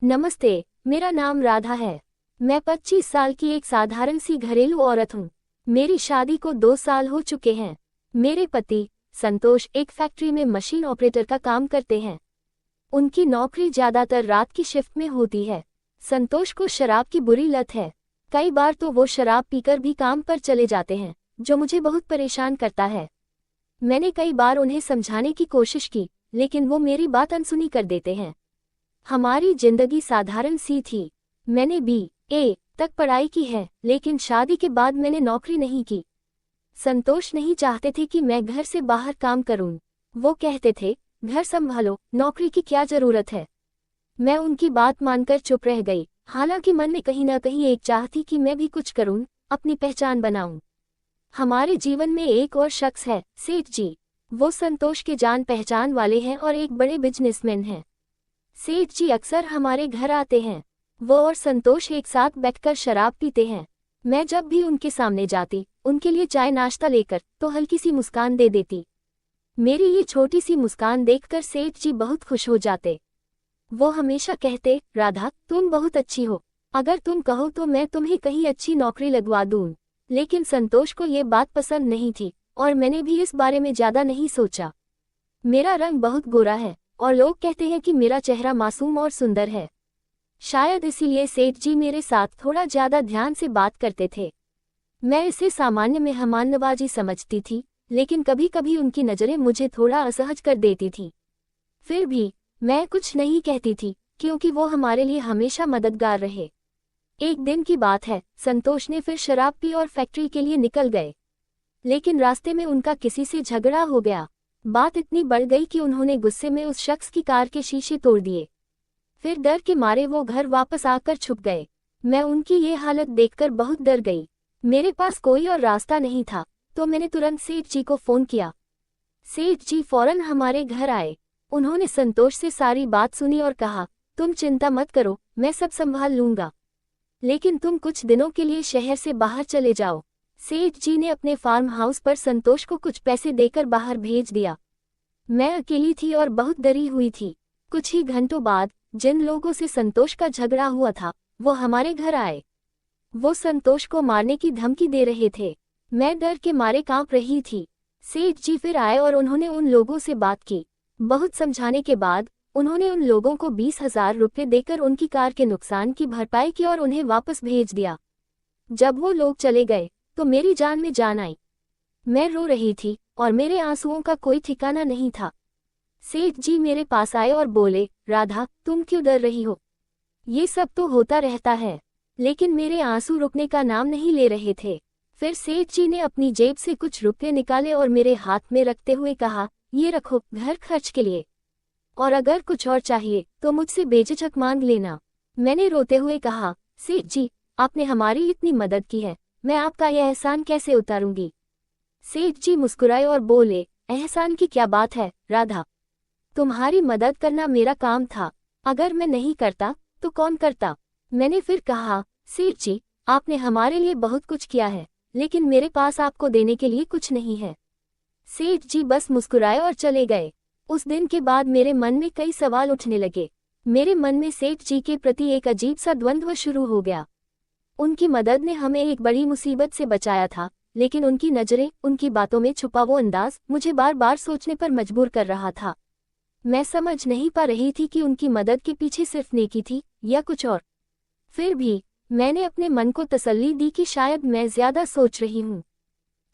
नमस्ते, मेरा नाम राधा है। मैं 25 साल की एक साधारण सी घरेलू औरत हूँ। मेरी शादी को 2 साल हो चुके हैं। मेरे पति संतोष एक फैक्ट्री में मशीन ऑपरेटर का काम करते हैं। उनकी नौकरी ज्यादातर रात की शिफ्ट में होती है। संतोष को शराब की बुरी लत है। कई बार तो वो शराब पीकर भी काम पर चले जाते हैं, जो मुझे बहुत परेशान करता है। मैंने कई बार उन्हें समझाने की कोशिश की, लेकिन वो मेरी बात अनसुनी कर देते हैं। हमारी जिंदगी साधारण सी थी। मैंने BA तक पढ़ाई की है, लेकिन शादी के बाद मैंने नौकरी नहीं की। संतोष नहीं चाहते थे कि मैं घर से बाहर काम करूं। वो कहते थे, घर संभालो, नौकरी की क्या जरूरत है। मैं उनकी बात मानकर चुप रह गई, हालांकि मन में कहीं ना कहीं एक चाह थी कि मैं भी कुछ करूं, अपनी पहचान बनाऊं। हमारे जीवन में एक और शख्स है, सेठ जी। वो संतोष के जान पहचान वाले हैं और एक बड़े बिजनेसमैन हैं। सेठ जी अक्सर हमारे घर आते हैं। वो और संतोष एक साथ बैठकर शराब पीते हैं। मैं जब भी उनके सामने जाती, उनके लिए चाय नाश्ता लेकर, तो हल्की सी मुस्कान दे देती। मेरी ये छोटी सी मुस्कान देखकर सेठ जी बहुत खुश हो जाते। वो हमेशा कहते, राधा, तुम बहुत अच्छी हो। अगर तुम कहो तो मैं तुम्हें कहीं अच्छी नौकरी लगवा दूं। लेकिन संतोष को ये बात पसंद नहीं थी, और मैंने भी इस बारे में ज्यादा नहीं सोचा। मेरा रंग बहुत गोरा है, और लोग कहते हैं कि मेरा चेहरा मासूम और सुंदर है। शायद इसीलिए सेठ जी मेरे साथ थोड़ा ज्यादा ध्यान से बात करते थे। मैं इसे सामान्य मेहमाननवाजी समझती थी, लेकिन कभी कभी उनकी नज़रें मुझे थोड़ा असहज कर देती थी। फिर भी मैं कुछ नहीं कहती थी, क्योंकि वो हमारे लिए हमेशा मददगार रहे। एक दिन की बात है, संतोष ने फिर शराब पी और फैक्ट्री के लिए निकल गए। लेकिन रास्ते में उनका किसी से झगड़ा हो गया। बात इतनी बढ़ गई कि उन्होंने गुस्से में उस शख्स की कार के शीशे तोड़ दिए। फिर डर के मारे वो घर वापस आकर छुप गए। मैं उनकी ये हालत देखकर बहुत डर गई। मेरे पास कोई और रास्ता नहीं था, तो मैंने तुरंत सेठ जी को फोन किया। सेठ जी फौरन हमारे घर आए। उन्होंने संतोष से सारी बात सुनी और कहा, तुम चिंता मत करो, मैं सब संभाल लूंगा। लेकिन तुम कुछ दिनों के लिए शहर से बाहर चले जाओ। सेठ जी ने अपने फार्म हाउस पर संतोष को कुछ पैसे देकर बाहर भेज दिया। मैं अकेली थी और बहुत डरी हुई थी। कुछ ही घंटों बाद जिन लोगों से संतोष का झगड़ा हुआ था, वो हमारे घर आए। वो संतोष को मारने की धमकी दे रहे थे। मैं डर के मारे कांप रही थी। सेठ जी फिर आए और उन्होंने उन लोगों से बात की। बहुत समझाने के बाद उन्होंने उन लोगों को 20,000 रुपये देकर उनकी कार के नुकसान की भरपाई की और उन्हें वापस भेज दिया। जब वो लोग चले गए तो मेरी जान में जान आई। मैं रो रही थी और मेरे आंसुओं का कोई ठिकाना नहीं था। सेठ जी मेरे पास आए और बोले, राधा, तुम क्यों डर रही हो? ये सब तो होता रहता है। लेकिन मेरे आंसू रुकने का नाम नहीं ले रहे थे। फिर सेठ जी ने अपनी जेब से कुछ रुपये निकाले और मेरे हाथ में रखते हुए कहा, ये रखो, घर खर्च के लिए। और अगर कुछ और चाहिए तो मुझसे बेझिझक मांग लेना। मैंने रोते हुए कहा, सेठ जी, आपने हमारी इतनी मदद की है, मैं आपका यह एहसान कैसे उतारूंगी? सेठ जी मुस्कुराए और बोले, एहसान की क्या बात है, राधा। तुम्हारी मदद करना मेरा काम था। अगर मैं नहीं करता तो कौन करता? मैंने फिर कहा, सेठ जी, आपने हमारे लिए बहुत कुछ किया है, लेकिन मेरे पास आपको देने के लिए कुछ नहीं है। सेठ जी बस मुस्कुराए और चले गए। उस दिन के बाद मेरे मन में कई सवाल उठने लगे। मेरे मन में सेठ जी के प्रति एक अजीब सा द्वंद्व शुरू हो गया। उनकी मदद ने हमें एक बड़ी मुसीबत से बचाया था, लेकिन उनकी नज़रें, उनकी बातों में छुपा वो अंदाज मुझे बार बार सोचने पर मजबूर कर रहा था। मैं समझ नहीं पा रही थी कि उनकी मदद के पीछे सिर्फ नेकी थी या कुछ और। फिर भी मैंने अपने मन को तसल्ली दी कि शायद मैं ज्यादा सोच रही हूँ।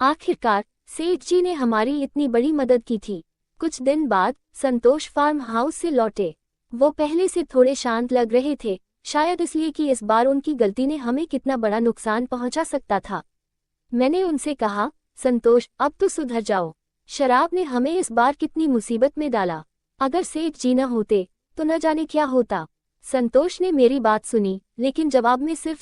आखिरकार सेठ जी ने हमारी इतनी बड़ी मदद की थी। कुछ दिन बाद संतोष फार्म हाउस से लौटे। वो पहले से थोड़े शांत लग रहे थे, शायद इसलिए कि इस बार उनकी गलती ने हमें कितना बड़ा नुकसान पहुंचा सकता था। मैंने उनसे कहा, संतोष, अब तो सुधर जाओ। शराब ने हमें इस बार कितनी मुसीबत में डाला। अगर सेठ जी न होते तो न जाने क्या होता। संतोष ने मेरी बात सुनी, लेकिन जवाब में सिर्फ